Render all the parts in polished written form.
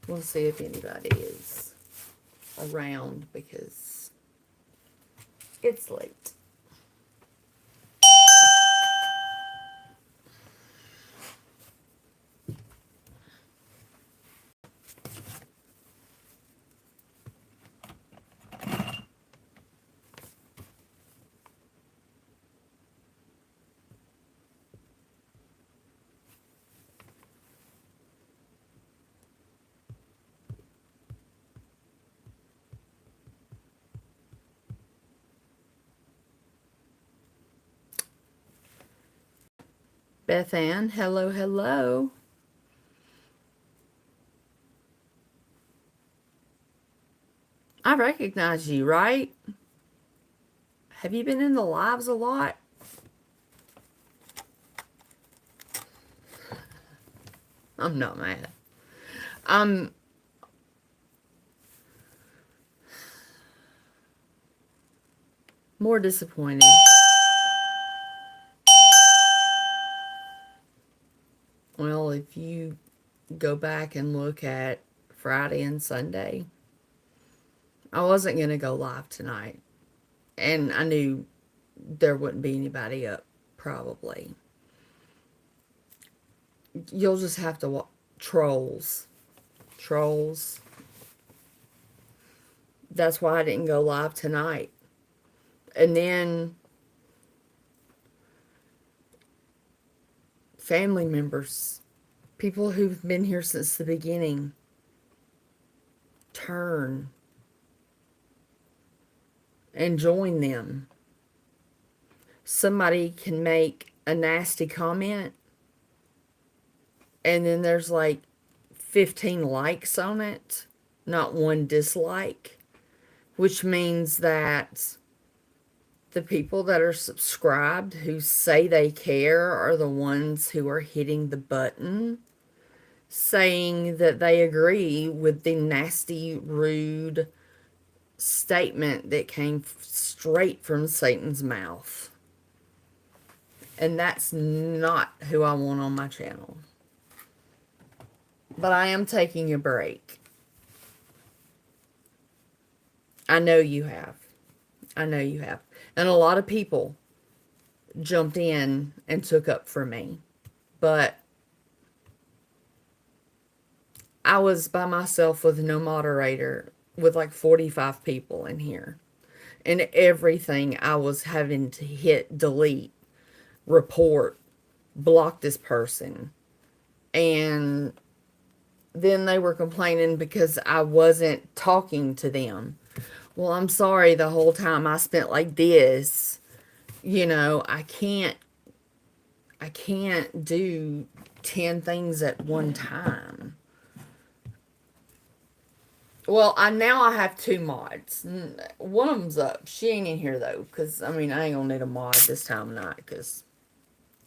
We'll see if anybody is around because it's late. Beth Ann, hello, hello. I recognize you, right? Have you been in the lives a lot? I'm not mad. I'm more disappointed. Well, if you go back and look at Friday and Sunday, I wasn't going to go live tonight. And I knew there wouldn't be anybody up, probably. You'll just have to watch Trolls. Trolls. That's why I didn't go live tonight. And then family members, people who've been here since the beginning, turn and join them. Somebody can make a nasty comment, and then there's like 15 likes on it, not one dislike, which means that the people that are subscribed who say they care are the ones who are hitting the button saying that they agree with the nasty, rude statement that came straight from Satan's mouth. And that's not who I want on my channel. But I am taking a break. I know you have. I know you have. And a lot of people jumped in and took up for me. But I was by myself with no moderator with like 45 people in here. And everything I was having to hit delete, report, block this person. And then they were complaining because I wasn't talking to them. Well, I'm sorry, the whole time I spent like this, I can't do 10 things at one time. Well, now I have two mods. One of them's up. She ain't in here though, because I mean I ain't gonna need a mod this time of night, because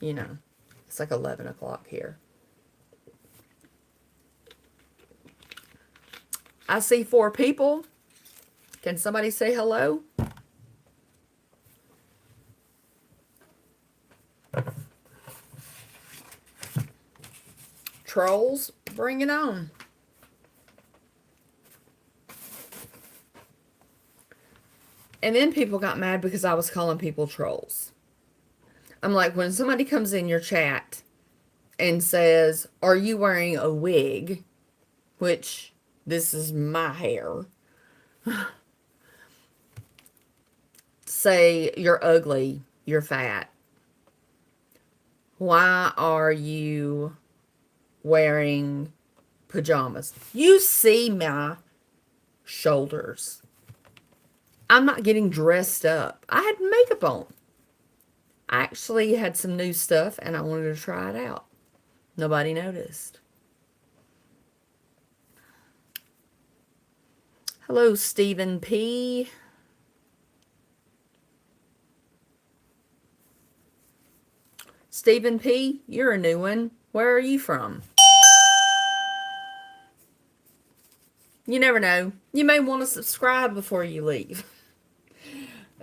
it's like 11 o'clock here. I see 4 people. Can somebody say hello? Trolls, bring it on. And then people got mad because I was calling people trolls. I'm like, when somebody comes in your chat and says, "Are you wearing a wig?" Which, this is my hair. Say, "You're ugly, you're fat. Why are you wearing pajamas? You see my shoulders. I'm not getting dressed up. I had makeup on. I actually had some new stuff and I wanted to try it out. Nobody noticed." Hello, Stephen P. Stephen P., you're a new one. Where are you from? You never know. You may want to subscribe before you leave.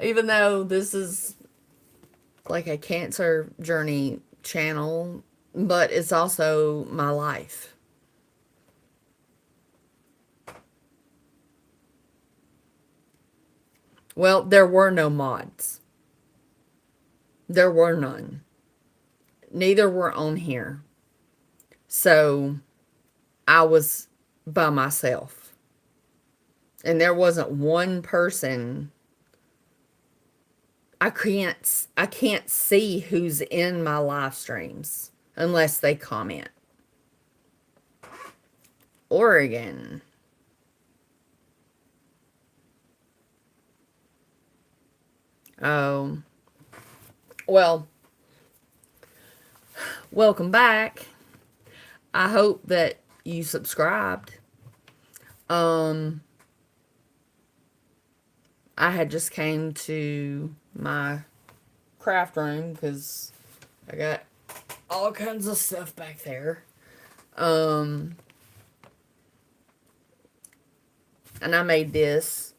Even though this is like a cancer journey channel, but it's also my life. Well, there were no mods. There were none. Neither were on here. So I was by myself. And there wasn't one person. I can't see who's in my live streams unless they comment. Oregon. Oh, well, welcome back. I hope that you subscribed. Um, I had just came to my craft room because I got all kinds of stuff back there. Um, and I made this.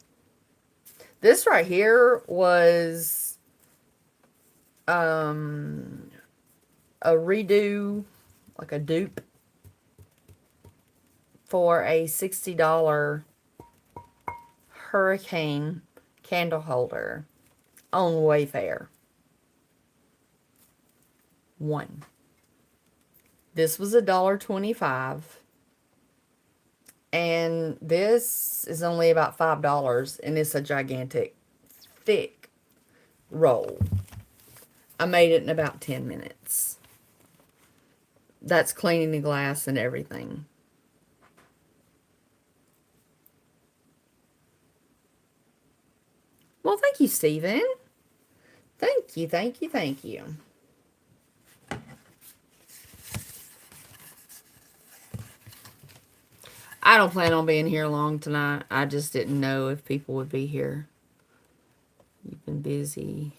This right here was a redo, like a dupe for a $60 hurricane candle holder on Wayfair. One. This was $1.25. And this is only about $5, and it's a gigantic, thick roll. I made it in about 10 minutes. That's cleaning the glass and everything. Well, thank you, Stephen. Thank you, thank you, thank you. I don't plan on being here long tonight. I just didn't know if people would be here. You've been busy.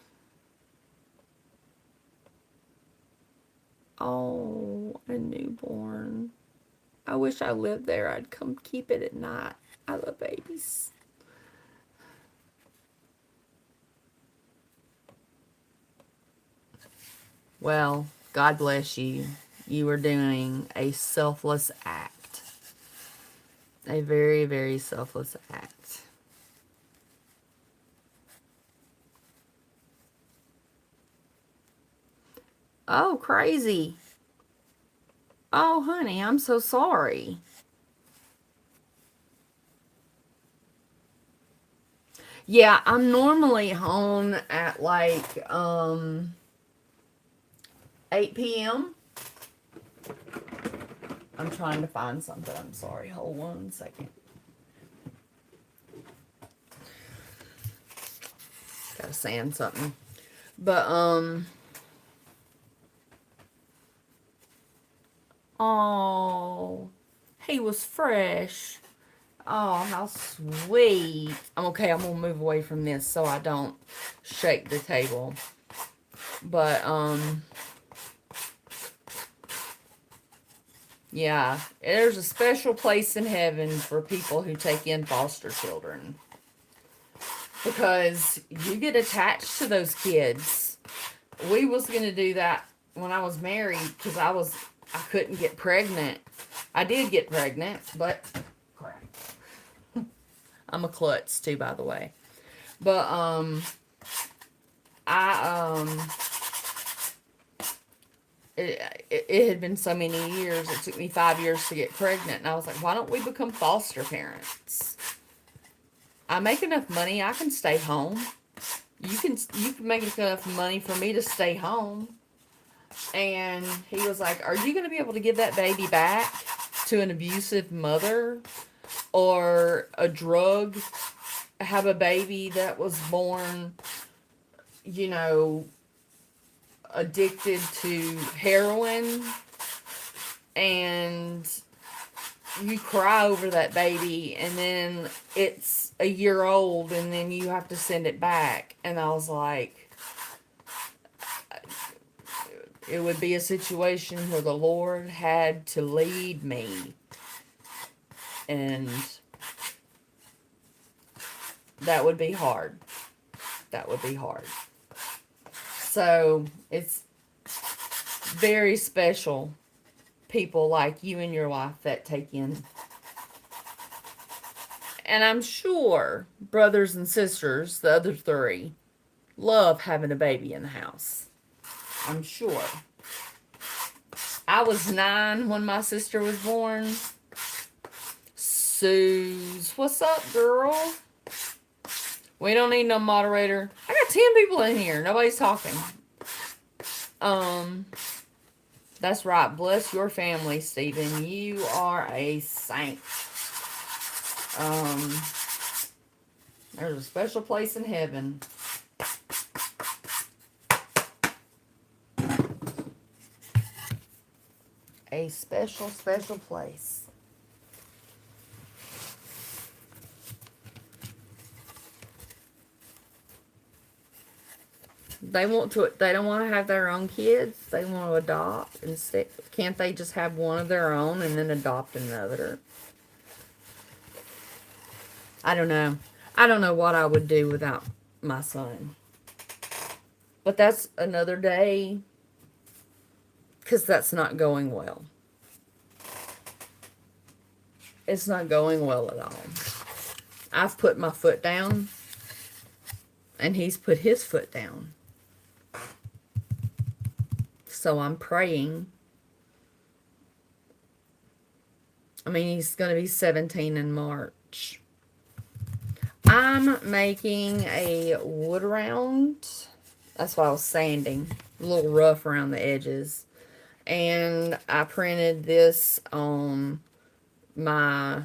Oh, a newborn. I wish I lived there. I'd come keep it at night. I love babies. Well, God bless you. You are doing a selfless act. A very, very selfless act. Oh, crazy. Oh, honey, I'm so sorry. Yeah, I'm normally home at like 8 p.m. I'm trying to find something. I'm sorry. Hold 1 second. Gotta sand something. But oh, he was fresh. Oh, how sweet. I'm okay. I'm gonna move away from this so I don't shake the table. But yeah, there's a special place in heaven for people who take in foster children. Because you get attached to those kids. We was going to do that when I was married because I couldn't get pregnant. I did get pregnant, but crap. I'm a klutz too, by the way. But I it had been so many years. It took me 5 years to get pregnant, and I was like, why don't we become foster parents? I make enough money. I can stay home. You can make enough money for me to stay home. And he was like, are you going to be able to give that baby back to an abusive mother or have a baby that was born, addicted to heroin, and you cry over that baby and then it's a year old and then you have to send it back. And I was like, it would be a situation where the Lord had to lead me, and that would be hard. That would be hard. So it's very special people like you and your wife that take in And I'm sure brothers and sisters, the other three, love having a baby in the house. I'm sure. I was 9 when my sister was born. Suze, what's up, girl? We don't need no moderator. I got 10 people in here. Nobody's talking. Um, that's right. Bless your family, Stephen. You are a saint. Um, there's a special place in heaven. A special, special place. They want to. They don't want to have their own kids. They want to adopt instead. Can't they just have one of their own and then adopt another? I don't know. I don't know what I would do without my son. But that's another day because that's not going well. It's not going well at all. I've put my foot down and he's put his foot down. So I'm praying. I mean, he's going to be 17 in March. I'm making a wood round. That's why I was sanding. A little rough around the edges. And I printed this on my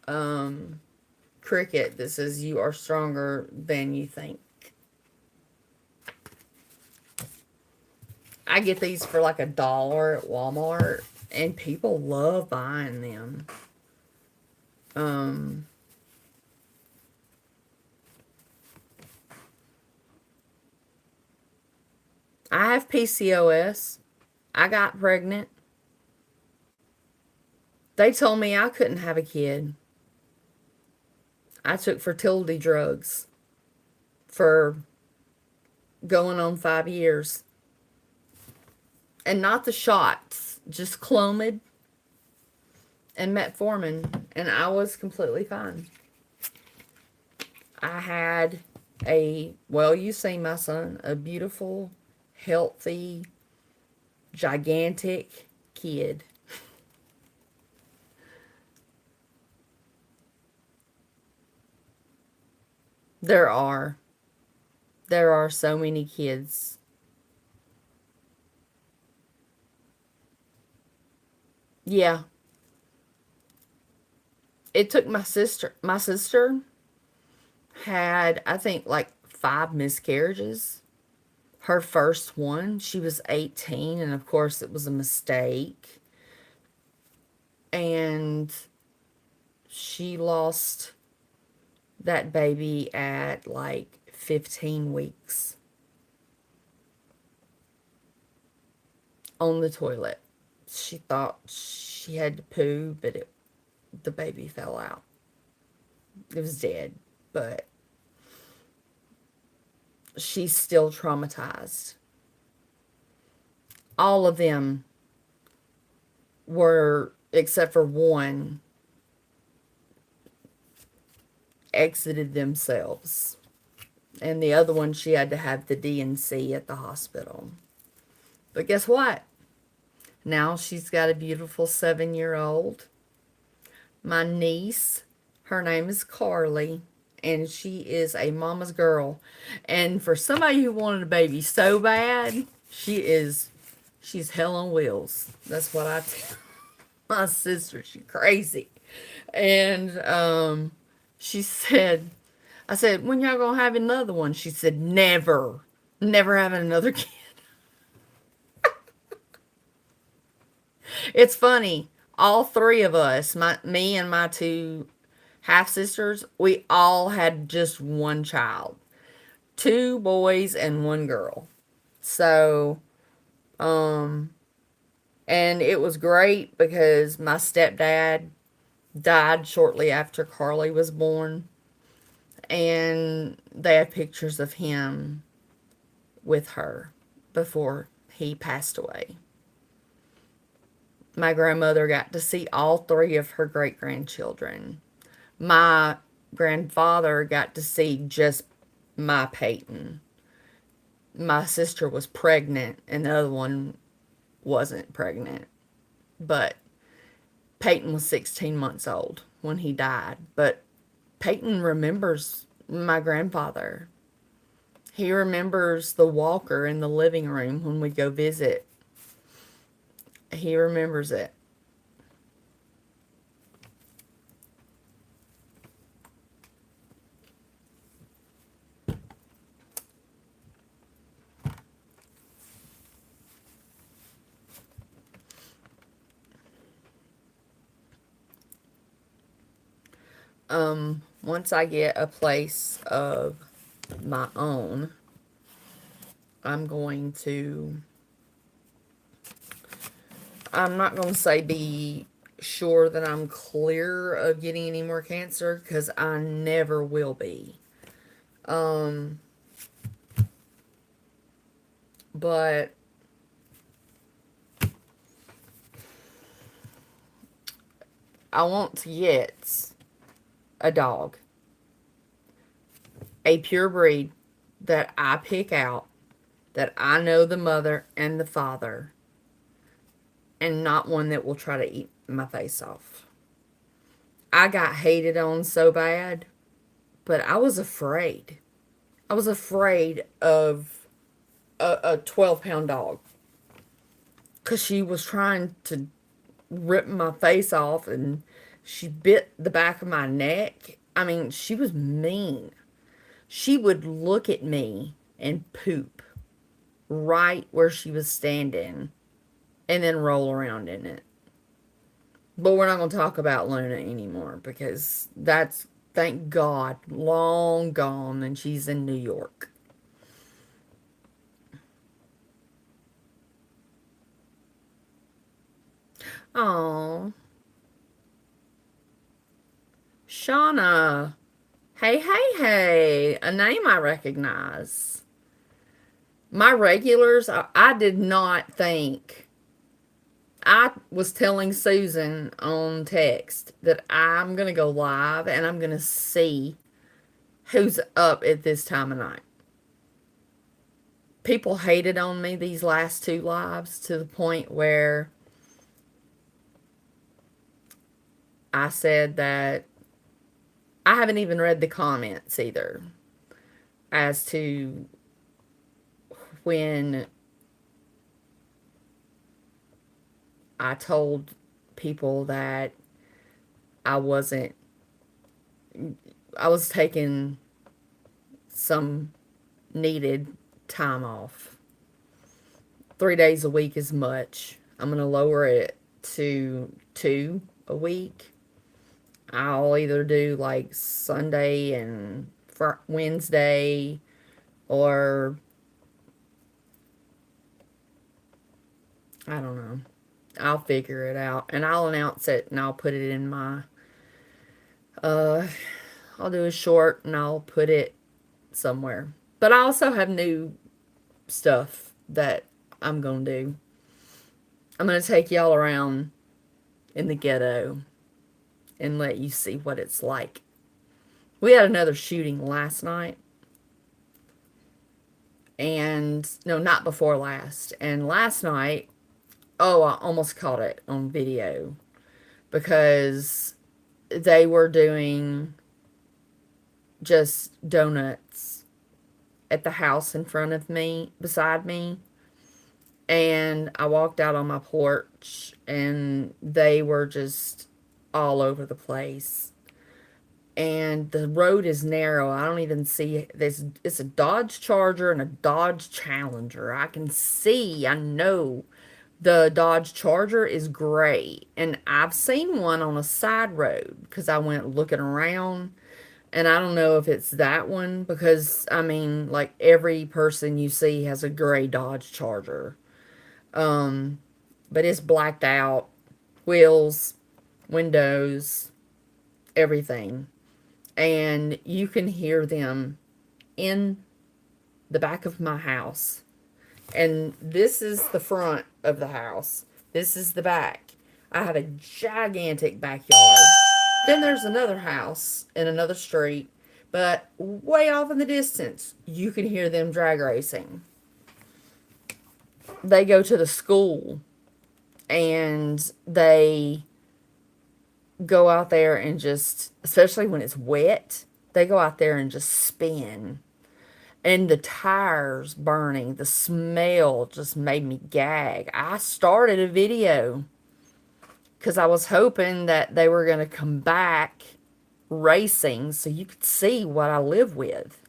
Cricut that says you are stronger than you think. I get these for like $1 at Walmart, and people love buying them. I have PCOS. I got pregnant. They told me I couldn't have a kid. I took fertility drugs for going on 5 years. And not the shots, just Clomid and metformin, and I was completely fine. I had well, you see my son, a beautiful, healthy, gigantic kid. There are so many kids. Yeah. It took my sister. My sister had, I think, like 5 miscarriages. Her first one, she was 18, and of course it was a mistake. And she lost that baby at like 15 weeks on the toilet. She thought she had to poo, but the baby fell out. It was dead, but she's still traumatized. All of them were, except for one, exited themselves. And the other one, she had to have the D&C at the hospital. But guess what? Now she's got a beautiful 7-year-old. My niece, her name is Carly, and she is a mama's girl. And for somebody who wanted a baby so bad, she's hell on wheels. That's what I tell my sister. She's crazy. And she said, I said, when y'all gonna have another one? She said, never. Never having another kid. It's funny. All 3 of us, me and my 2 half sisters, we all had just one child. 2 boys and 1 girl. So, and it was great because my stepdad died shortly after Carly was born. And they have pictures of him with her before he passed away. My grandmother got to see all 3 of her great-grandchildren. My grandfather got to see just my Peyton. My sister was pregnant, and the other one wasn't pregnant. But Peyton was 16 months old when he died. But Peyton remembers my grandfather. He remembers the walker in the living room when we go visit. He remembers it. Once I get a place of my own, I'm not going to say be sure that I'm clear of getting any more cancer, because I never will be. But I want to get a dog, a pure breed that I pick out, that I know the mother and the father, and not one that will try to eat my face off. I got hated on so bad, but I was afraid. I was afraid of a 12-pound dog, because she was trying to rip my face off, and she bit the back of my neck. I mean, she was mean. She would look at me and poop right where she was standing and then roll around in it. But we're not going to talk about Luna anymore, because that's, thank God, long gone, and she's in New York. Oh, Shauna. Hey, hey, hey. A name I recognize. My regulars, I did not think. I was telling Susan on text that I'm going to go live and I'm going to see who's up at this time of night. People hated on me these last two lives to the point where I said that I haven't even read the comments either, as to when I told people that I wasn't, I was taking some needed time off. 3 days a week is much. I'm going to lower it to 2 a week. I'll either do like Sunday and Wednesday, or I don't know. I'll figure it out, and I'll announce it, and I'll put it in my uh I'll do a short and I'll put it somewhere. But I also have new stuff that I'm going to do. I'm going to take y'all around in the ghetto and let you see what it's like. We had another shooting last night. And no, not before last. And last night, oh, I almost caught it on video, because they were doing just donuts at the house in front of me, beside me. And I walked out on my porch, and they were just all over the place. And the road is narrow. I don't even see this. It's a Dodge Charger and a Dodge Challenger. I can see, I know the Dodge Charger is gray. And I've seen one on a side road because I went looking around. And I don't know if it's that one, because, I mean, like, every person you see has a gray Dodge Charger. But it's blacked out. Wheels, windows, everything. And you can hear them in the back of my house. And this is the front of the house. This is the back. I have a gigantic backyard. Then there's another house in another street, but way off in the distance, you can hear them drag racing. They go to the school and they go out there and just, especially when it's wet, they go out there and just spin. And the tires burning, the smell just made me gag. I started a video because I was hoping that they were going to come back racing so you could see what I live with.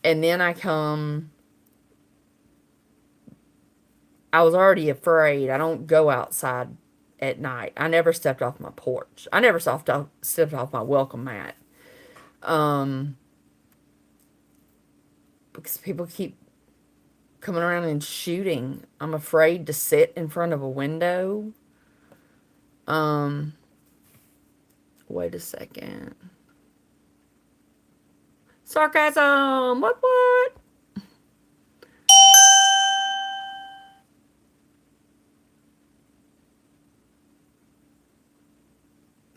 And then I was already afraid. I don't go outside at night. I never stepped off my porch. I never stepped off my welcome mat. Because people keep coming around and shooting. I'm afraid to sit in front of a window. Wait a second. Sarcasm! What?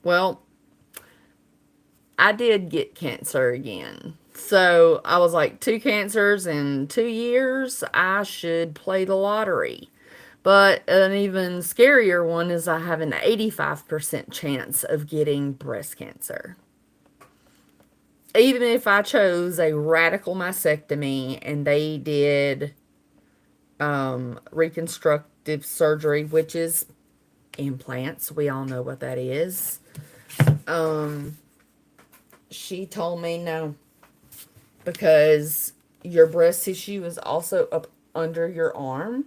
Well, I did get cancer again. So I was like, 2 cancers in 2 years. I should play the lottery. But an even scarier one is I have an 85% chance of getting breast cancer. Even if I chose a radical mastectomy and they did reconstructive surgery, which is implants, we all know what that is. She told me no, because your breast tissue is also up under your arm.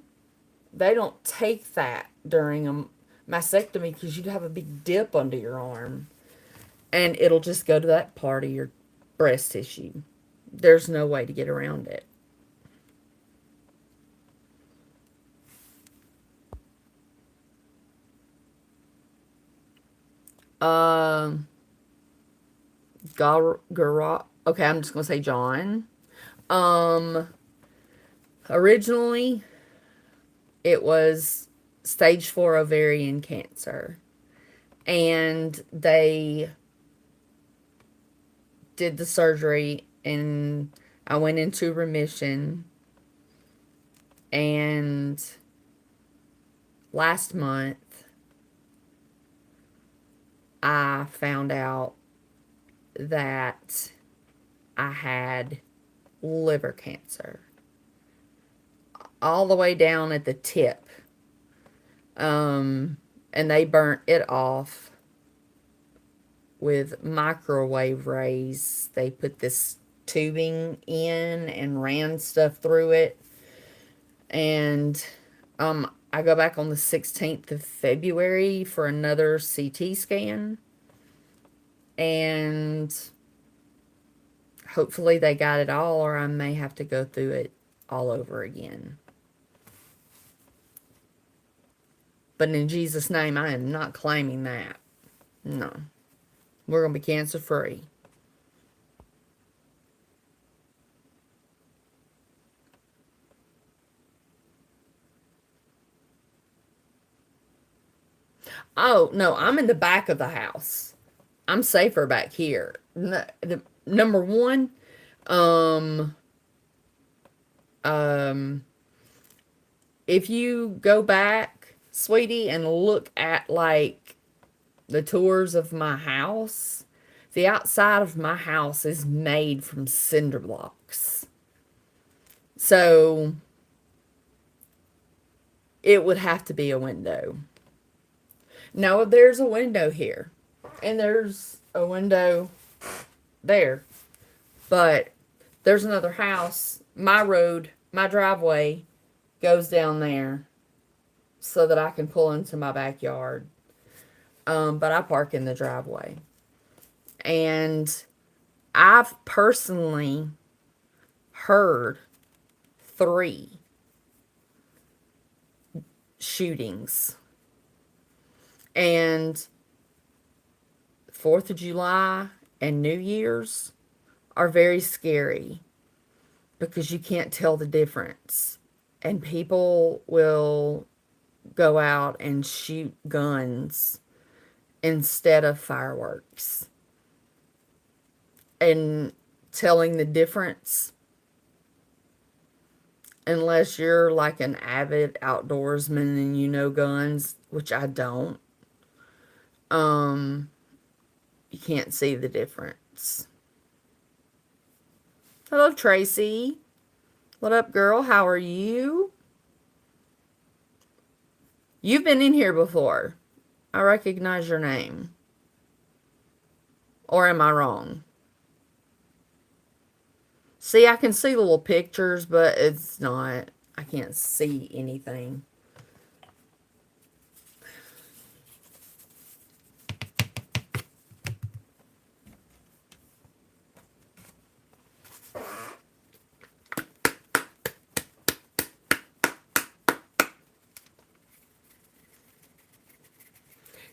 They don't take that during a mastectomy because you'd have a big dip under your arm. And it'll just go to that part of your breast tissue. There's no way to get around it. Um, okay, I'm just gonna say John. Um, Originally, it was stage 4 ovarian cancer, and they did the surgery, and I went into remission. And last month, I found out that I had liver cancer all the way down at the tip. And they burnt it off with microwave rays. They put this tubing in and ran stuff through it. And I go back on the 16th of February for another CT scan. And hopefully they got it all, or I may have to go through it all over again. But in Jesus' name, I am not claiming that. No. We're going to be cancer free. Oh, no, I'm in the back of the house. I'm safer back here. Number one, if you go back, sweetie, and look at like the tours of my house, the outside of my house is made from cinder blocks. So it would have to be a window. No, there's a window here, and there's a window there. But there's another house. My road, my driveway goes down there so that I can pull into my backyard. But I park in the driveway. And I've personally heard 3 shootings. And 4th of July and New Year's are very scary because you can't tell the difference. And people will go out and shoot guns instead of fireworks. And telling the difference, unless you're like an avid outdoorsman and you know guns, which I don't, um, you can't see the difference. Hello, Tracy. What up, girl? How are you? You've been in here before. I recognize your name. Or am I wrong? See, I can see little pictures, but it's not. I can't see anything.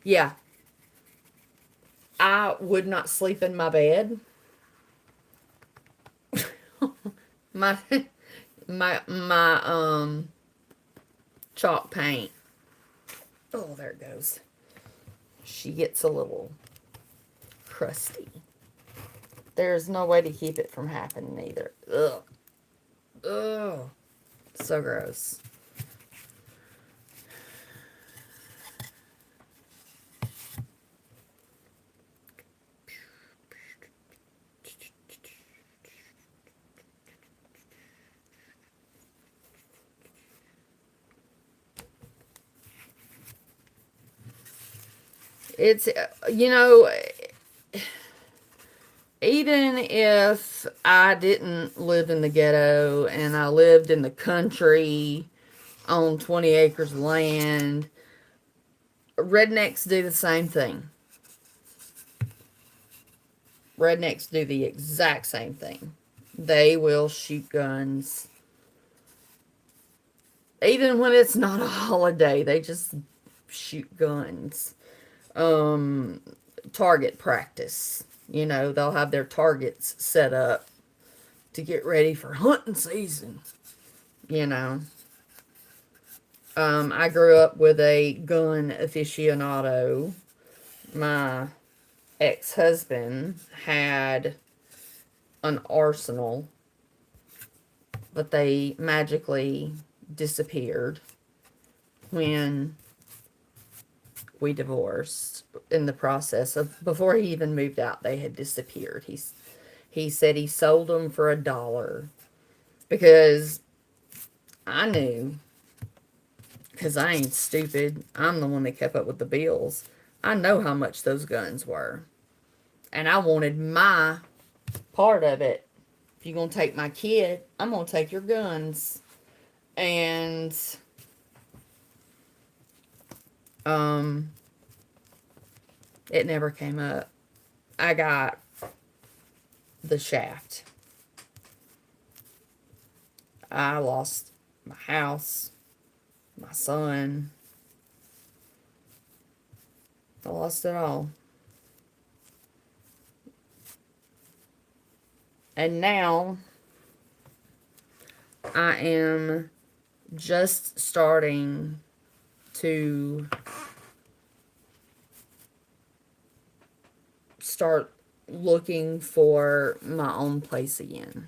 Yeah, I would not sleep in my bed. my my chalk paint. Oh, there it goes. She gets a little crusty. There's no way to keep it from happening either. Ugh. Ugh. So gross. It's, you know, even if I didn't live in the ghetto and I lived in the country on 20 acres of land, rednecks do the same thing. Rednecks do the exact same thing. They will shoot guns. Even when it's not a holiday, they just shoot guns. Target practice. You know, they'll have their targets set up to get ready for hunting season. You know, I grew up with a gun aficionado. My ex-husband had an arsenal, but they magically disappeared when we divorced. In the process of, before he even moved out, they had disappeared. He said he sold them for $1 because I knew, because I ain't stupid. I'm the one that kept up with the bills. I know how much those guns were, and I wanted my part of it. If you're gonna take my kid, I'm gonna take your guns. And it never came up. I got the shaft. I lost my house, my son. I lost it all. And now I am just starting to start looking for my own place again.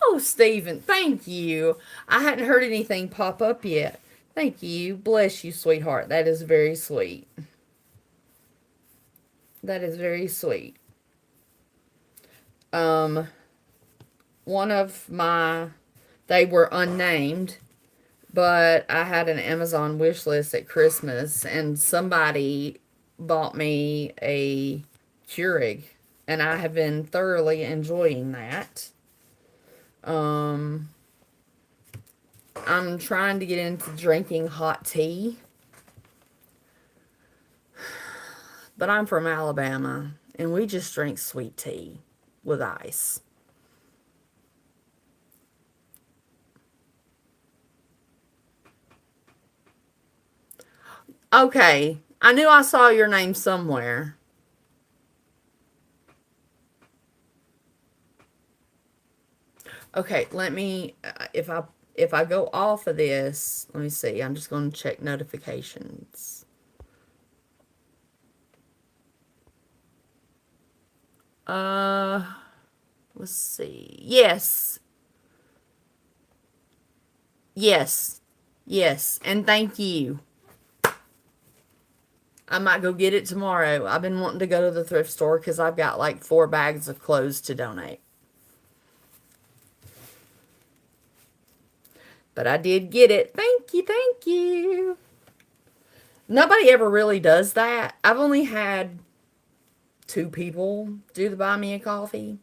Oh, Stephen, thank you. I hadn't heard anything pop up yet. Thank you. Bless you, sweetheart. That is very sweet. That is very sweet. Um, one of my, they were unnamed, but I had an Amazon wish list at Christmas, and somebody bought me a Keurig, and I have been thoroughly enjoying that. Um, I'm trying to get into drinking hot tea, but I'm from Alabama, and we just drink sweet tea with ice. Okay, I knew I saw your name somewhere. Okay, let me, if I if I go off of this, let me see. I'm just going to check notifications. Uh, let's see. Yes. Yes. Yes. And thank you. I might go get it tomorrow. I've been wanting to go to the thrift store because I've got like 4 bags of clothes to donate. But I did get it. Thank you. Thank you. Nobody ever really does that. I've only had 2 people do the buy me a coffee.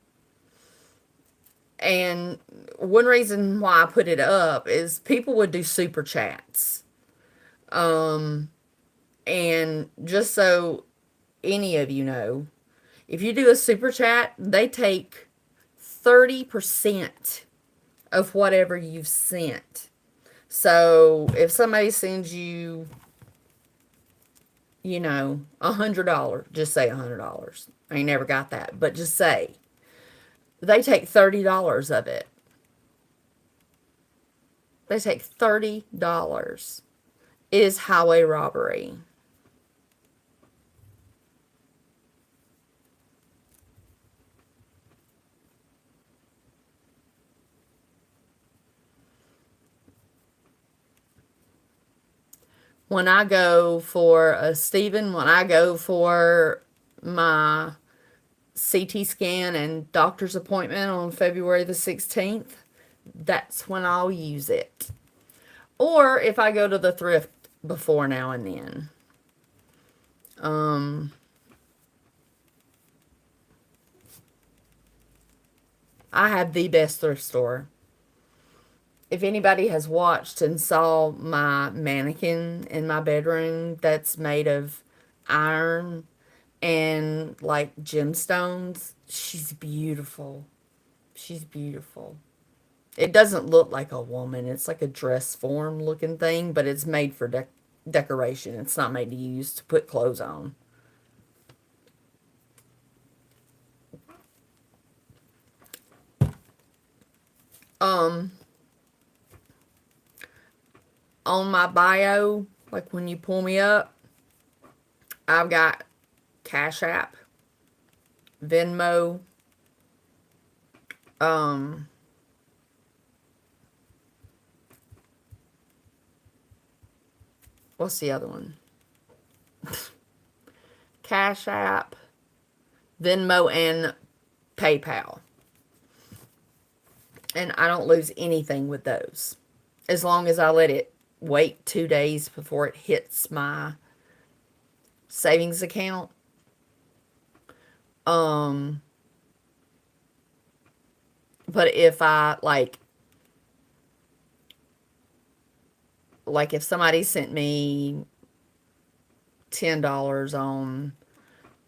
And one reason why I put it up is people would do super chats. And just so any of you know, if you do a super chat, they take 30% of whatever you've sent. So if somebody sends you, $100, just say $100. I ain't never got that, but just say they take $30 of it. They take $30. It is highway robbery. When I go for Stephen, when I go for my CT scan and doctor's appointment on February the 16th, that's when I'll use it. Or if I go to the thrift before now and then. I have the best thrift store. If anybody has watched and saw my mannequin in my bedroom that's made of iron and like gemstones, she's beautiful. She's beautiful. It doesn't look like a woman. It's like a dress form looking thing, but it's made for decoration. It's not made to use to put clothes on. Um, on my bio, like when you pull me up, I've got Cash App, Venmo, um, what's the other one? Cash App, Venmo, and PayPal. And I don't lose anything with those. As long as I let it wait 2 days before it hits my savings account. But if I like if somebody sent me $10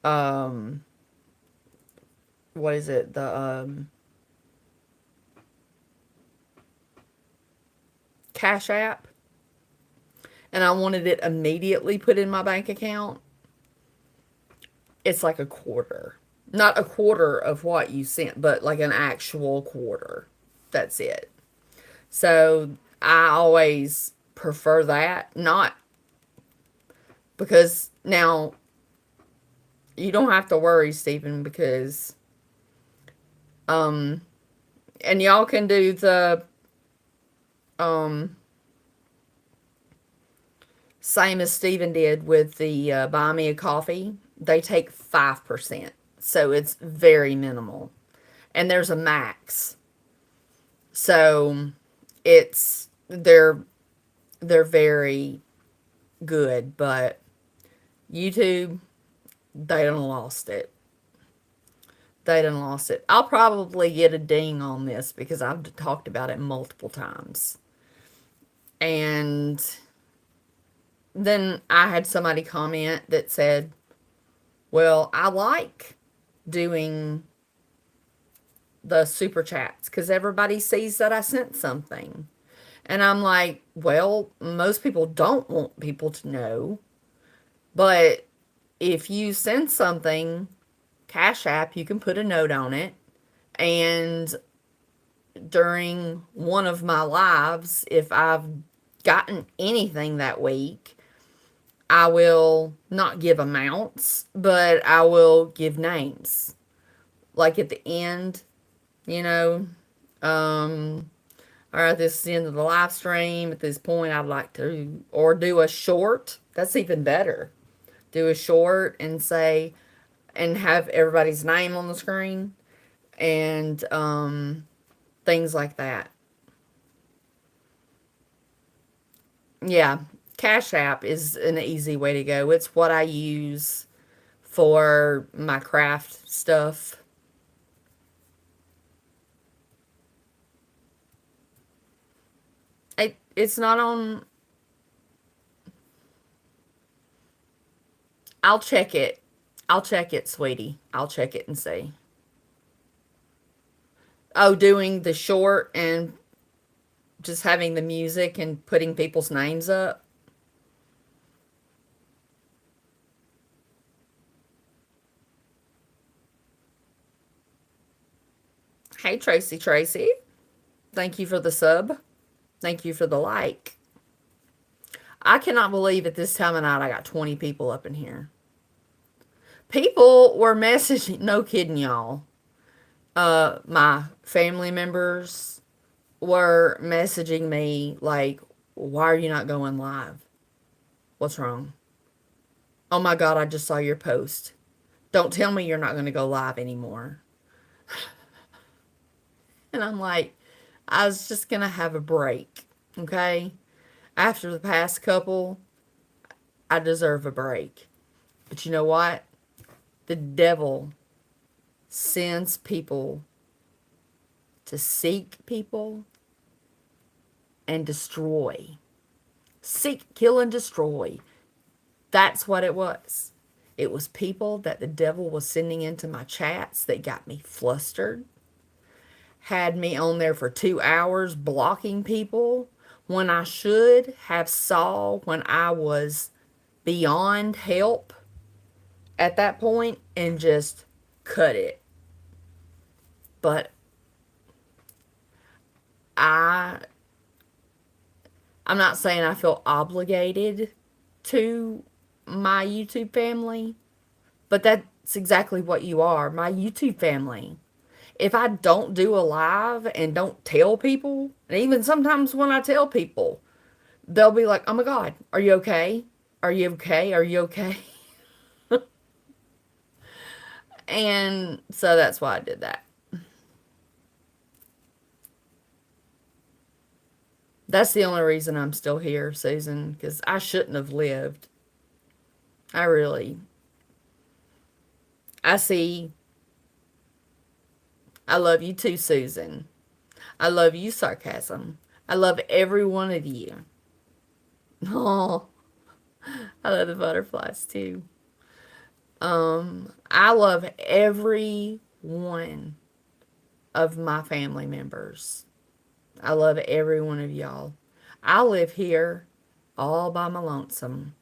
on what is it? The Cash App, and I wanted it immediately put in my bank account, it's like a quarter. Not a quarter of what you sent, but like an actual quarter. That's it. So I always prefer that. Not because now you don't have to worry, Stephen, because and y'all can do the same as Stephen did with the buy me a coffee. They take 5%. So it's very minimal. And there's a max. So it's they're very good, but YouTube, they done lost it. They done lost it. I'll probably get a ding on this because I've talked about it multiple times. And then I had somebody comment that said, well, I like doing the super chats because everybody sees that I sent something. And I'm like, well, most people don't want people to know. But if you send something, Cash App, you can put a note on it. And during one of my lives, if I've gotten anything that week, I will not give amounts, but I will give names. Like at the end, you know, um, or at this end of the live stream, at this point, I'd like to, or do a short. That's even better. Do a short and say, and have everybody's name on the screen and things like that. Yeah, Cash App is an easy way to go. It's what I use for my craft stuff. It's not on. I'll check it. I'll check it, sweetie. I'll check it and see. Oh, doing the short and just having the music and putting people's names up. Hey, Tracy Tracy. Thank you for the sub. Thank you for the like. I cannot believe at this time of night I got 20 people up in here. People were messaging, no kidding, y'all. My family members were messaging me like, why are you not going live? What's wrong? Oh my God, I just saw your post. Don't tell me you're not going to go live anymore. And I'm like, I was just going to have a break. Okay. After the past couple, I deserve a break. But you know what? The devil sends people to seek people and destroy. Seek, kill, and destroy. That's what it was. It was people that the devil was sending into my chats that got me flustered, had me on there for 2 hours blocking people when I should have saw when I was beyond help at that point and just cut it. But I I'm not saying I feel obligated to my YouTube family, but that's exactly what you are, my YouTube family. If I don't do a live and don't tell people, and even sometimes when I tell people, they'll be like, "Oh my God, are you okay? Are you okay? Are you okay?" And so that's why I did that. That's the only reason I'm still here, Susan, because I shouldn't have lived. I really, I see. I love you too, Susan. I love you, sarcasm. I love every one of you. Oh, I love the butterflies too. I love every one of my family members. I love every one of y'all. I live here all by my lonesome.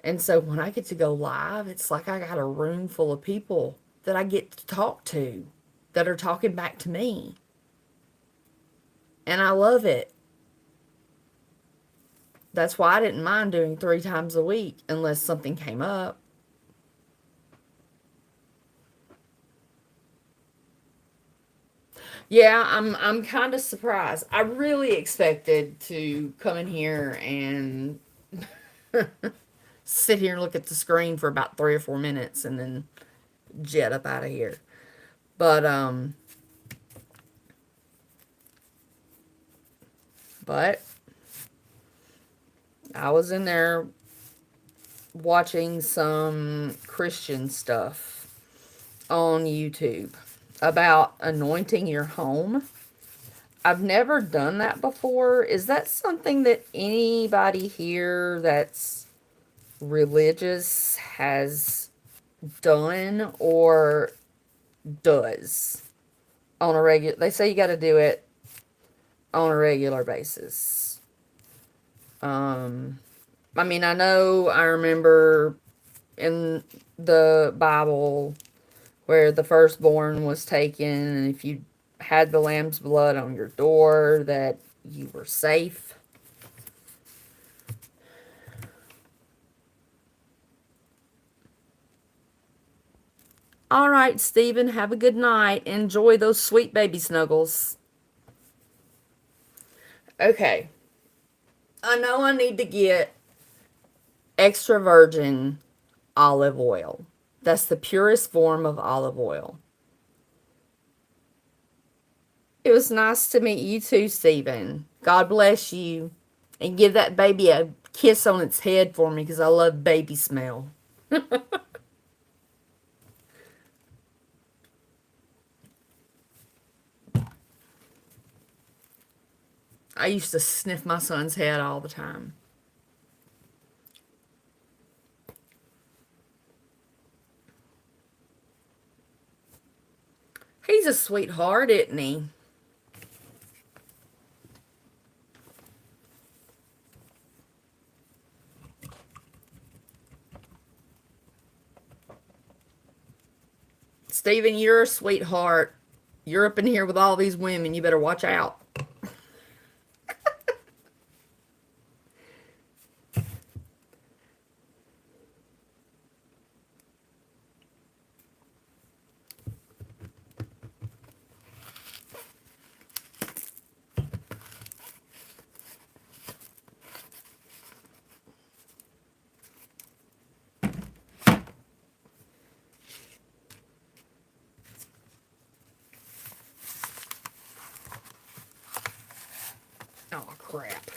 And so when I get to go live, it's like I got a room full of people that I get to talk to that are talking back to me. And I love it. That's why I didn't mind doing 3 times a week unless something came up. Yeah, I'm kind of surprised. I really expected to come in here and sit here and look at the screen for about 3 or 4 minutes and then jet up out of here. But I was in there watching some Christian stuff on YouTube about anointing your home. I've never done that before. Is that something that anybody here that's religious has done or does on a regular? They say you got to do it on a regular basis. I mean, I remember in the Bible where the firstborn was taken, and if you had the lamb's blood on your door, that you were safe. All right, Stephen, have a good night. Enjoy those sweet baby snuggles. Okay. I know I need to get extra virgin olive oil. That's the purest form of olive oil. It was nice to meet you too, Stephen. God bless you. And give that baby a kiss on its head for me because I love baby smell. I used to sniff my son's head all the time. He's a sweetheart, isn't he? Stephen, you're a sweetheart. You're up in here with all these women. You better watch out. Oh, crap.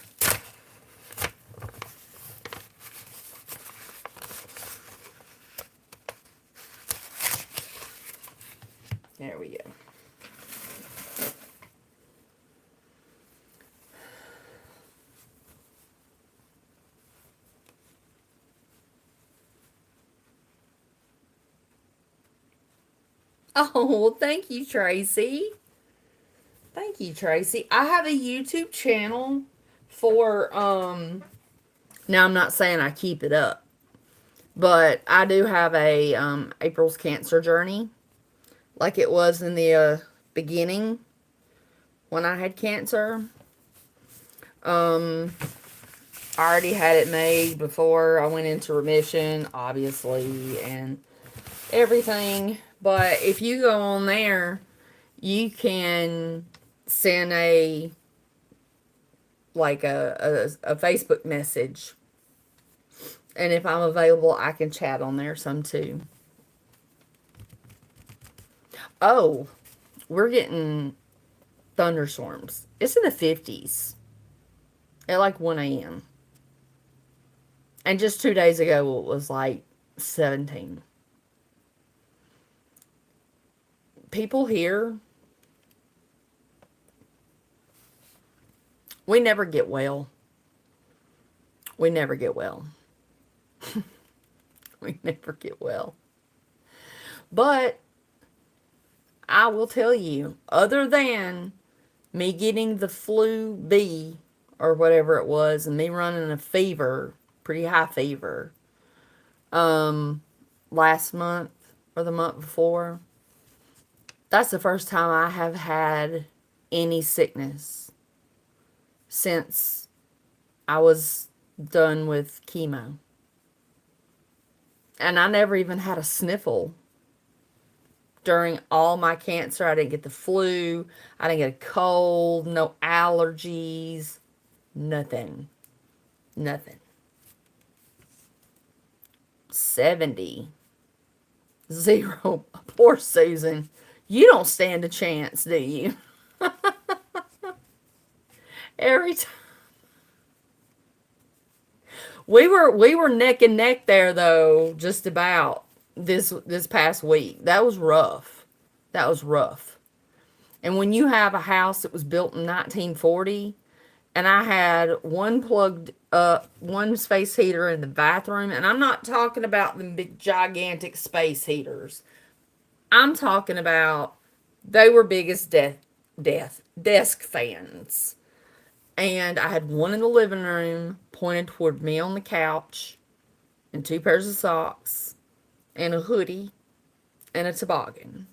There we go. Oh, well, thank you, Tracy. Thank you, Tracy. I have a YouTube channel for now I'm not saying I keep it up, but I do have a April's cancer journey like it was in the beginning when I had cancer. I already had it made before I went into remission, obviously, and everything. But if you go on there, you can send a a Facebook message. And if I'm available, I can chat on there some too. Oh, we're getting thunderstorms. It's in the 50s at like 1 a.m. And just 2 days ago, it was like 17. People here, we never get well. We never get well. We never get well. But I will tell you, other than me getting the flu B or whatever it was, and me running a fever, pretty high fever, last month or the month before, that's the first time I have had any sickness since I was done with chemo. And I never even had a sniffle during all my cancer. I didn't get the flu. I didn't get a cold. No allergies. Nothing. Nothing. 70. Zero. Poor Susan. You don't stand a chance, do you? Every time. We were neck and neck there though, just about this past week. That was rough. That was rough. And when you have a house that was built in 1940, and I had one plugged up, one space heater in the bathroom, and I'm not talking about the big gigantic space heaters. I'm talking about they were big as desk fans. And I had one in the living room pointed toward me on the couch, and two pairs of socks, and a hoodie, and a toboggan.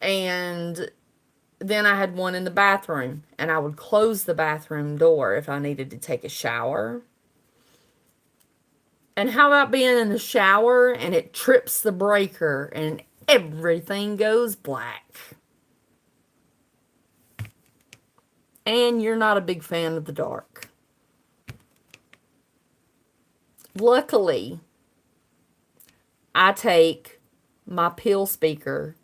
And then I had one in the bathroom, and I would close the bathroom door if I needed to take a shower. And how about being in the shower and it trips the breaker and everything goes black? And you're not a big fan of the dark. Luckily, I take my pill speaker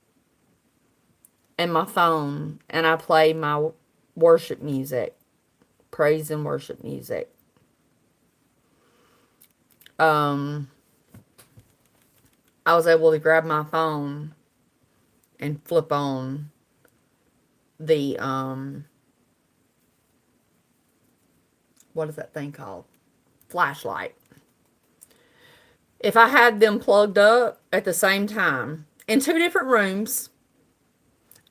and my phone and I play my worship music, praise and worship music. I was able to grab my phone and flip on the what is that thing called? Flashlight. If I had them plugged up at the same time in 2 different rooms,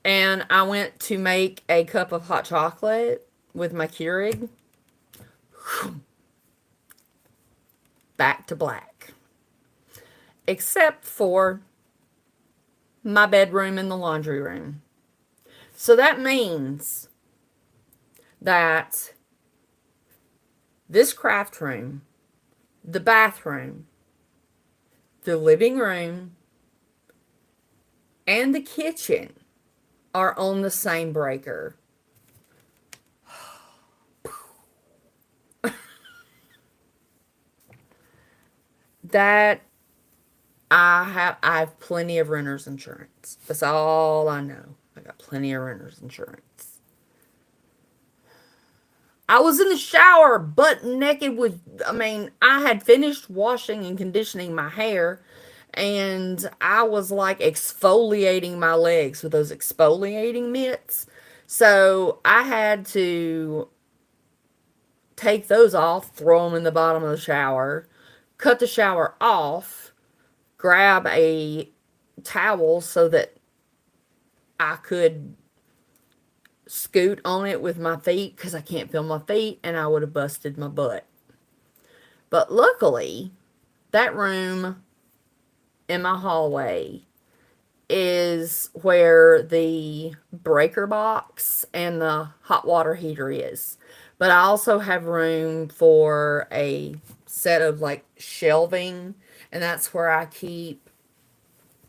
and I went to make a cup of hot chocolate with my Keurig, back to black. Except for my bedroom and the laundry room. So that means that this craft room, the bathroom, the living room, and the kitchen are on the same breaker. That I have plenty of renter's insurance. That's all I know. I got plenty of renter's insurance. I was in the shower, butt naked I had finished washing and conditioning my hair, and I was like exfoliating my legs with those exfoliating mitts. So I had to take those off, throw them in the bottom of the shower, cut the shower off, grab a towel so that I could scoot on it with my feet because I can't feel my feet and I would have busted my butt. But luckily, that room in my hallway is where the breaker box and the hot water heater is. But I also have room for a set of like shelving, and that's where I keep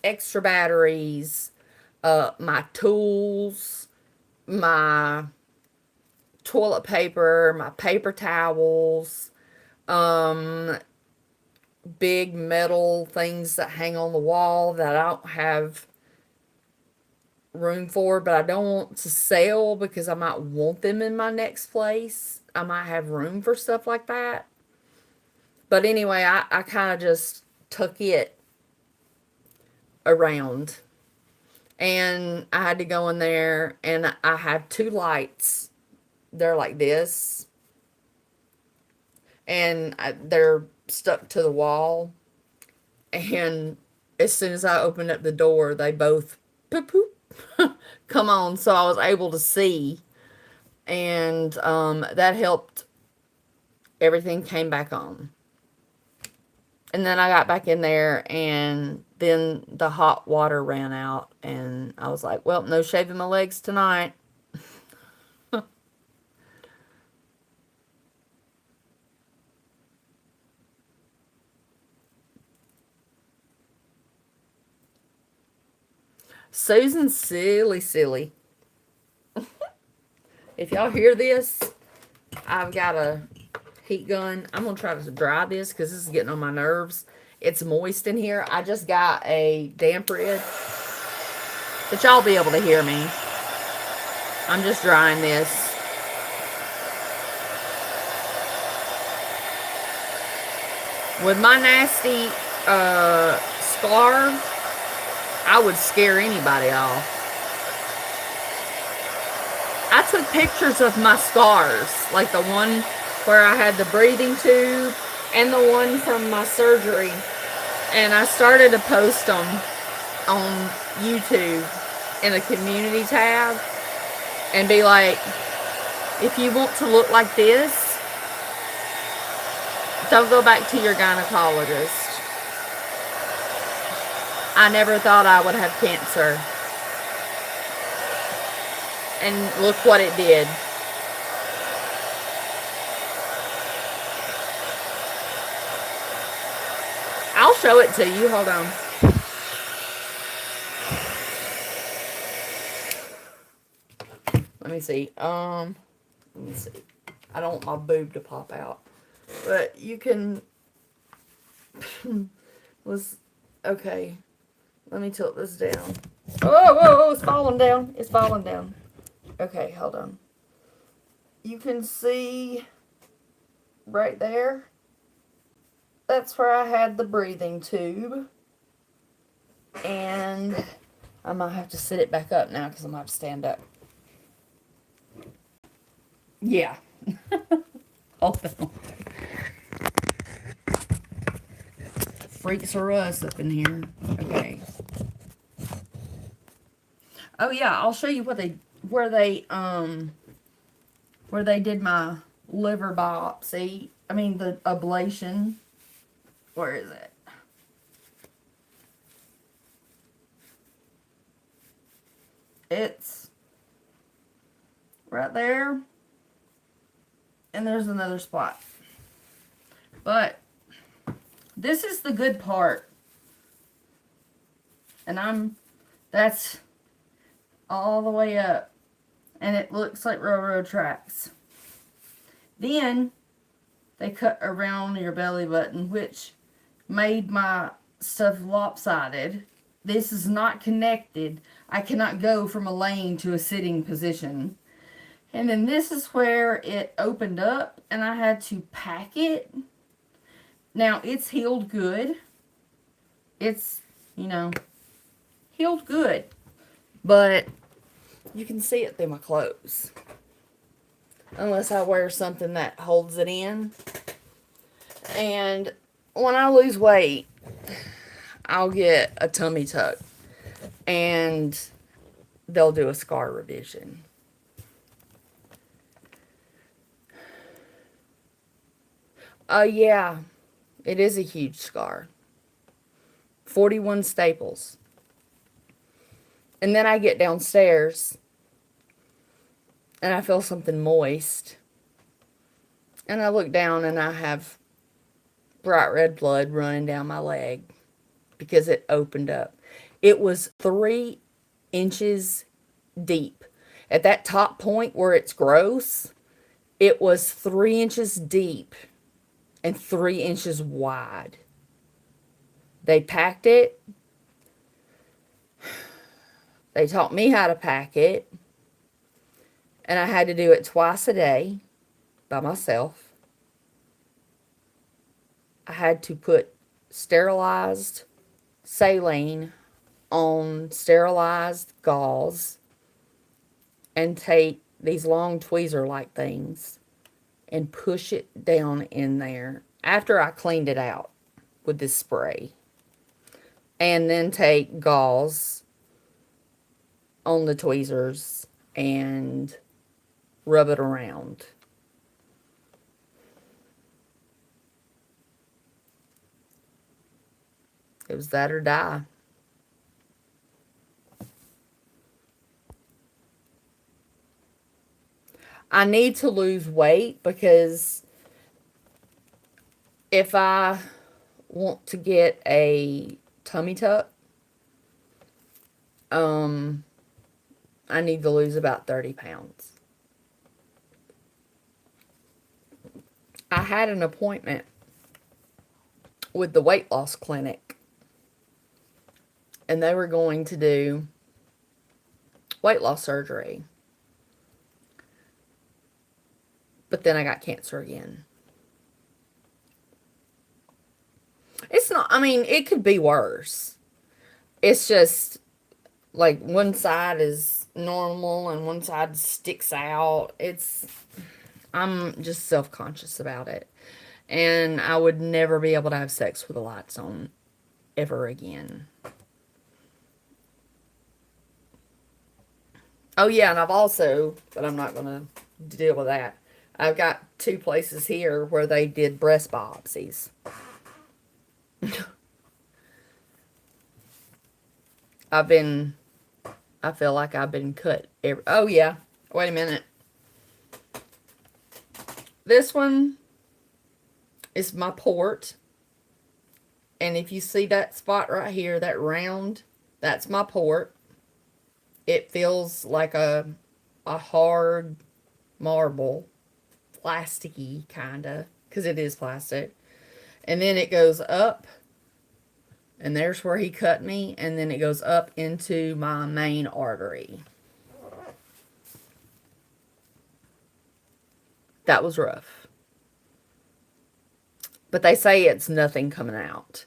extra batteries, my tools, my toilet paper, my paper towels, big metal things that hang on the wall that I don't have room for, but I don't want to sell because I might want them in my next place. I might have room for stuff like that. But anyway, I kind of just took it around. And I had to go in there, and I have 2 lights. They're like this. And they're stuck to the wall. And as soon as I opened up the door, they both poop, poop, come on. So I was able to see. And that helped. Everything came back on. And then I got back in there, and then the hot water ran out, and I was like, well, no shaving my legs tonight. Susan's silly. If y'all hear this, I've got a heat gun. I'm going to try to dry this because this is getting on my nerves. It's moist in here. I just got a damp rid. But y'all be able to hear me. I'm just drying this. With my nasty scar, I would scare anybody off. I took pictures of my scars, like the one where I had the breathing tube and the one from my surgery. And I started to post them on YouTube in the community tab and be like, if you want to look like this, don't go back to your gynecologist. I never thought I would have cancer. And look what it did. I'll show it to you. Hold on. Let me see. Let me see. I don't want my boob to pop out. But you can was okay. Let me tilt this down. Oh, it's falling down. It's falling down. Okay, hold on. You can see right there. That's where I had the breathing tube. And I might have to sit it back up now because I might have to stand up. Yeah. Hold on. Freaks are us up in here. Okay. Oh yeah, I'll show you where they did my liver biopsy. I mean the ablation. Where is it? It's right there. And there's another spot. But this is the good part. And that's all the way up. And it looks like railroad tracks. Then they cut around your belly button, which made my stuff lopsided. This is not connected. I cannot go from a laying to a sitting position. And then this is where it opened up and I had to pack it. Now it's healed good. It's, healed good. But you can see it through my clothes. Unless I wear something that holds it in. And when I lose weight, I'll get a tummy tuck. And they'll do a scar revision. Yeah. It is a huge scar. 41 staples. And then I get downstairs. And I feel something moist. And I look down and I have bright red blood running down my leg. Because it opened up. It was 3 inches deep. At that top point where it's gross, it was 3 inches deep and 3 inches wide. They packed it. They taught me how to pack it. And I had to do it twice a day by myself. I had to put sterilized saline on sterilized gauze and take these long tweezer-like things and push it down in there after I cleaned it out with this spray. And then take gauze on the tweezers and rub it around. It was that or die. I need to lose weight because if I want to get a tummy tuck, I need to lose about 30 pounds. I had an appointment with the weight loss clinic. And they were going to do weight loss surgery. But then I got cancer again. It's not, it could be worse. It's just, like, one side is normal and one side sticks out. I'm just self-conscious about it. And I would never be able to have sex with the lights on ever again. Oh, yeah, and I've also, but I'm not going to deal with that. I've got 2 places here where they did breast biopsies. I feel like I've been cut. Oh, yeah, Wait a minute. This one is my port. And if you see that spot right here, that round, that's my port. It feels like a hard marble, plasticky kind of, because it is plastic. And then it goes up, and there's where he cut me, and then it goes up into my main artery. That was rough. But they say it's nothing coming out.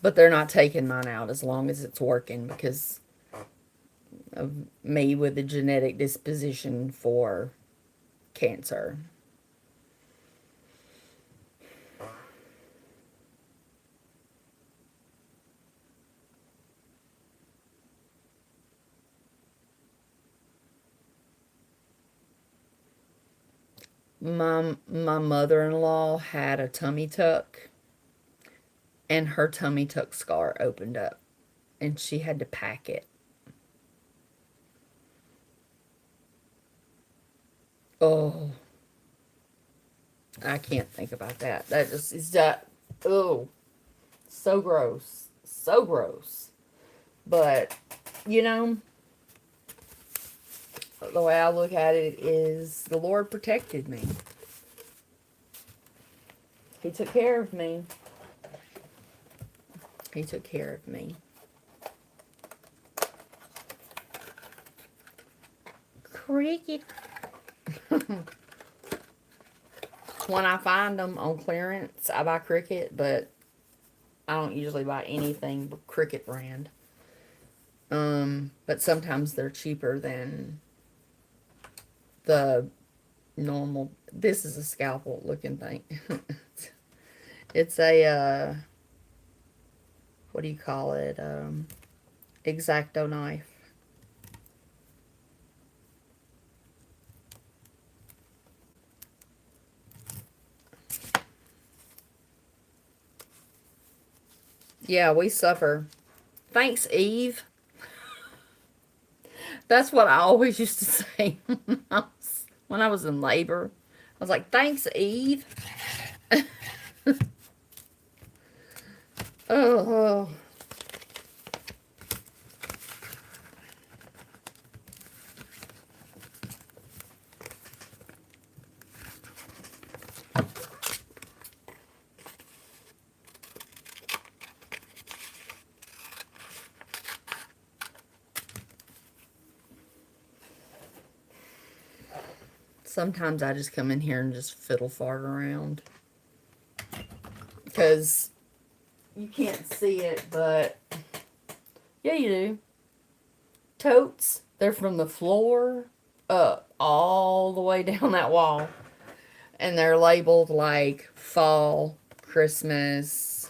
But they're not taking mine out as long as it's working because of me with a genetic disposition for cancer. My mother-in-law had a tummy tuck, and her tummy tuck scar opened up, and she had to pack it. Oh, I can't think about that. That just is that. Oh, so gross, so gross. But you know, the way I look at it is the Lord protected me. He took care of me. He took care of me. Cricket. When I find them on clearance, I buy Cricket, but I don't usually buy anything Cricket brand. But sometimes they're cheaper than the normal. This is a scalpel looking thing. It's a what do you call it? X-Acto knife. Yeah, we suffer. Thanks, Eve. That's what I always used to say when I was in labor. I was like, thanks, Eve. Oh. Sometimes I just come in here and just fiddle fart around. Because you can't see it, but yeah, you do. Totes, they're from the floor up all the way down that wall. And they're labeled like fall, Christmas.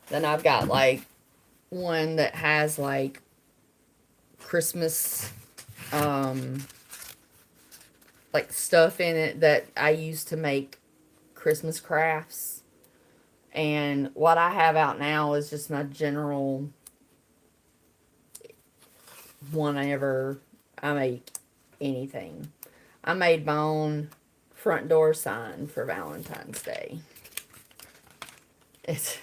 Then I've got like one that has like Christmas like stuff in it that I use to make Christmas crafts. And what I have out now is just my general whenever I make anything. I made my own front door sign for Valentine's Day. It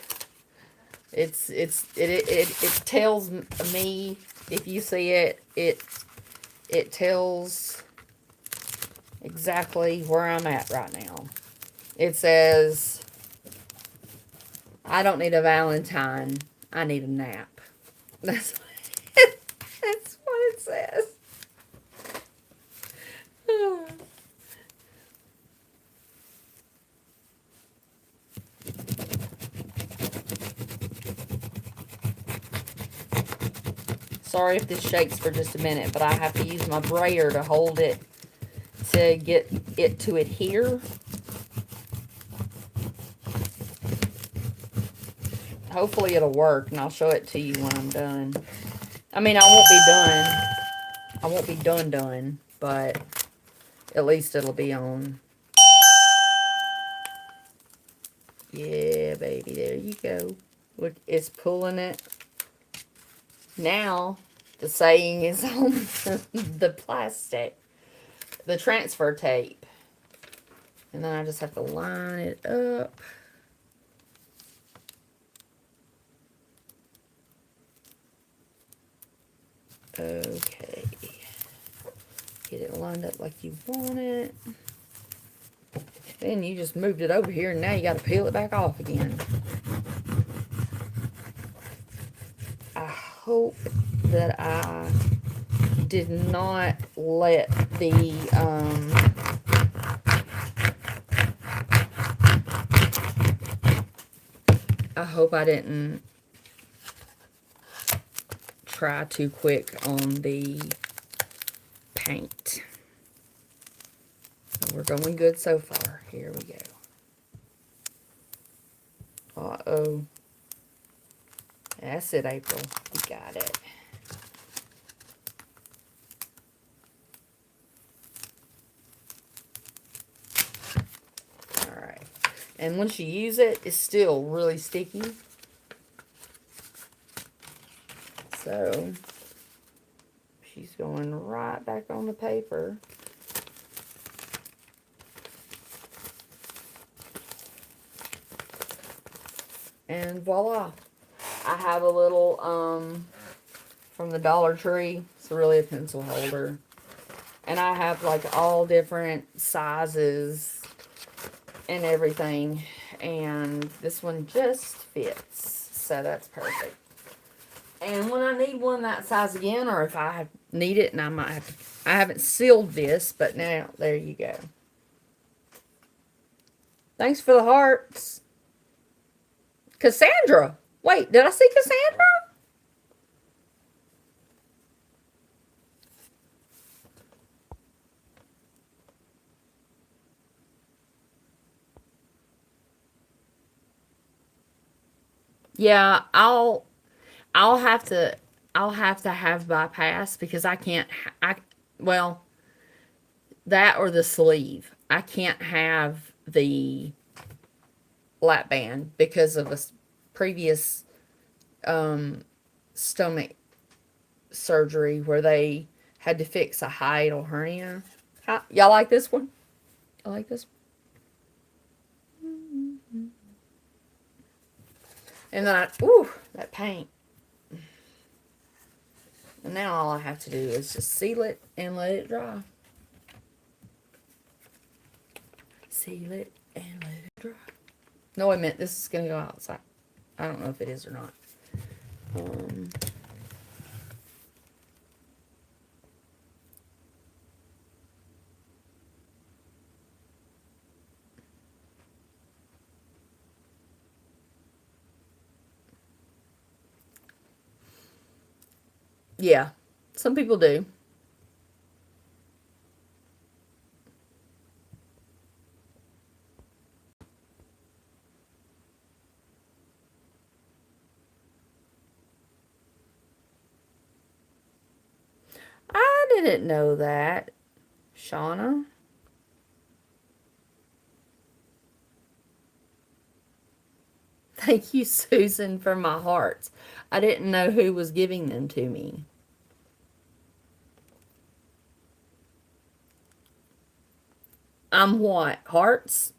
tells me, if you see it, it tells exactly where I'm at right now. It says, I don't need a Valentine, I need a nap. That's that's what it says. Sorry if this shakes for just a minute, but I have to use my brayer to hold it to get it to adhere. Hopefully it'll work, and I'll show it to you when I'm done. I mean, I won't be done. I won't be done, but at least it'll be on. Yeah, baby, there you go. Look, it's pulling it. Now, The saying is on the plastic, the transfer tape. And then I just have to line it up. Okay. Get it lined up like you want it. Then you just moved it over here and now you got to peel it back off again. I hope that I did not let the I hope I didn't try too quick on the paint. We're going good so far. Here we go. Uh-oh. That's it, April. You got it. Alright. And once you use it, it's still really sticky. So, she's going right back on the paper. And voila. I have a little, from the Dollar Tree. It's really a pencil holder. And I have like all different sizes and everything. And this one just fits. So that's perfect. And when I need one that size again, or if I need it and I might have to, I haven't sealed this, but now, there you go. Thanks for the hearts. Cassandra. Wait, did I see Cassandra? Yeah, I'll have to have bypass because I can't well, that or the sleeve. I can't have the lap band because of a previous stomach surgery where they had to fix a hiatal hernia. Y'all like this one? I like this one. And then that paint. And now all I have to do is just seal it and let it dry. Seal it and let it dry. No, wait a minute. This is going to go outside. I don't know if it is or not. Yeah, some people do. I didn't know that, Shauna. Thank you, Susan, for my hearts. I didn't know who was giving them to me. I'm what? Hearts?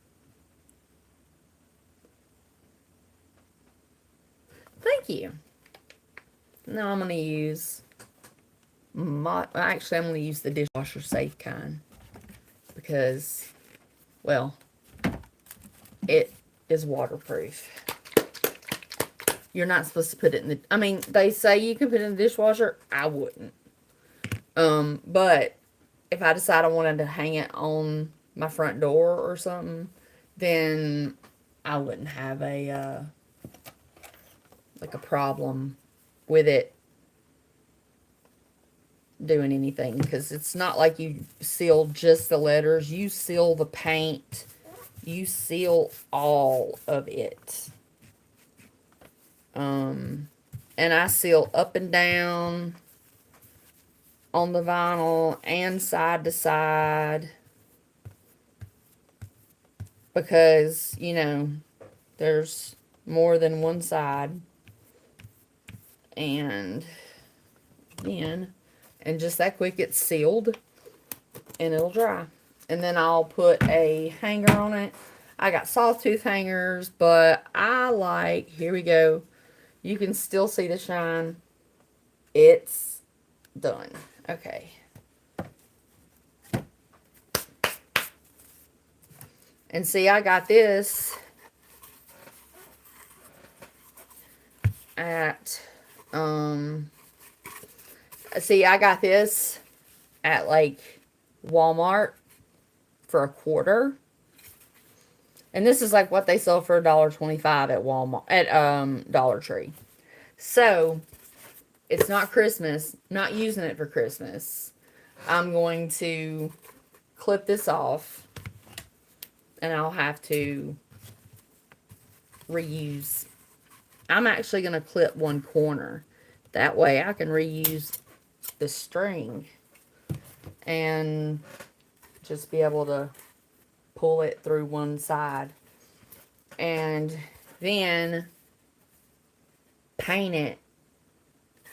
Thank you. Now I'm going to use actually, I'm going to use the dishwasher safe kind because, well, it is waterproof. You're not supposed to put it in the, I mean, they say you can put it in the dishwasher. I wouldn't. But if I decide I wanted to hang it on my front door or something, then I wouldn't have a, like a problem with it doing anything, because it's not like you seal just the letters. You seal the paint. You seal all of it. And I seal up and down on the vinyl and side to side because, you know, there's more than one side. And in, and just that quick it's sealed and it'll dry. And then I'll put a hanger on it. I got sawtooth hangers, but I like, here we go. You can still see the shine. It's done. Okay. And see, I got this at, I got this at like Walmart for $1. And this is like what they sell for $1.25 at Walmart, at Dollar Tree. So, it's not Christmas. Not using it for Christmas. I'm going to clip this off. And I'll have to reuse. I'm actually going to clip one corner. That way I can reuse the string. And just be able to pull it through one side. And then paint it.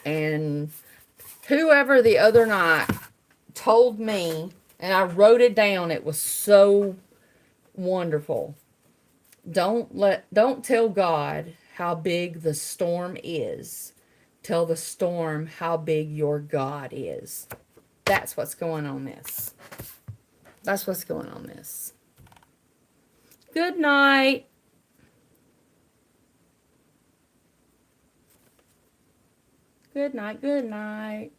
And whoever the other night told me, and I wrote it down, it was so wonderful. Don't tell God how big the storm is. Tell the storm how big your God is. That's what's going on this. That's what's going on this. Good night. Good night, good night.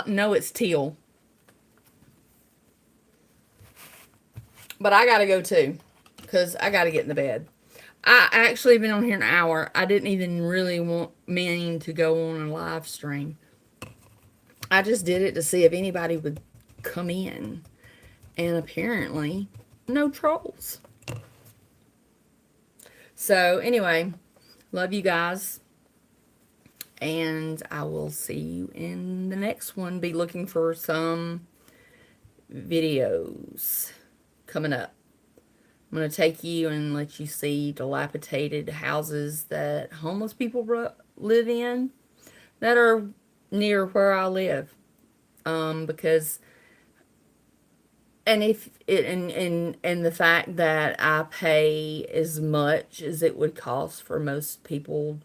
No, it's teal. But I gotta go too, because I gotta get in the bed. I actually been on here an hour. I didn't even really mean to go on a live stream. I just did it to see if anybody would come in. And apparently, no trolls. So, anyway, love you guys. And I will see you in the next one. Be looking for some videos coming up. I'm going to take you and let you see dilapidated houses that homeless people live in that are near where I live. Because, and if it, and the fact that I pay as much as it would cost for most people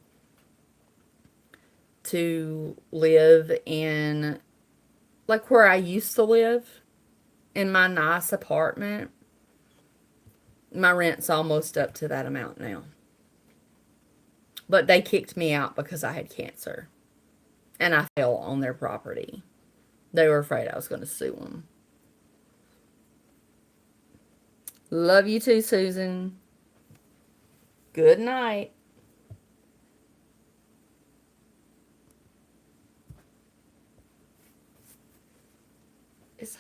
to live in, like where I used to live, in my nice apartment, my rent's almost up to that amount now. But they kicked me out because I had cancer. And I fell on their property. They were afraid I was going to sue them. Love you too, Susan. Good night.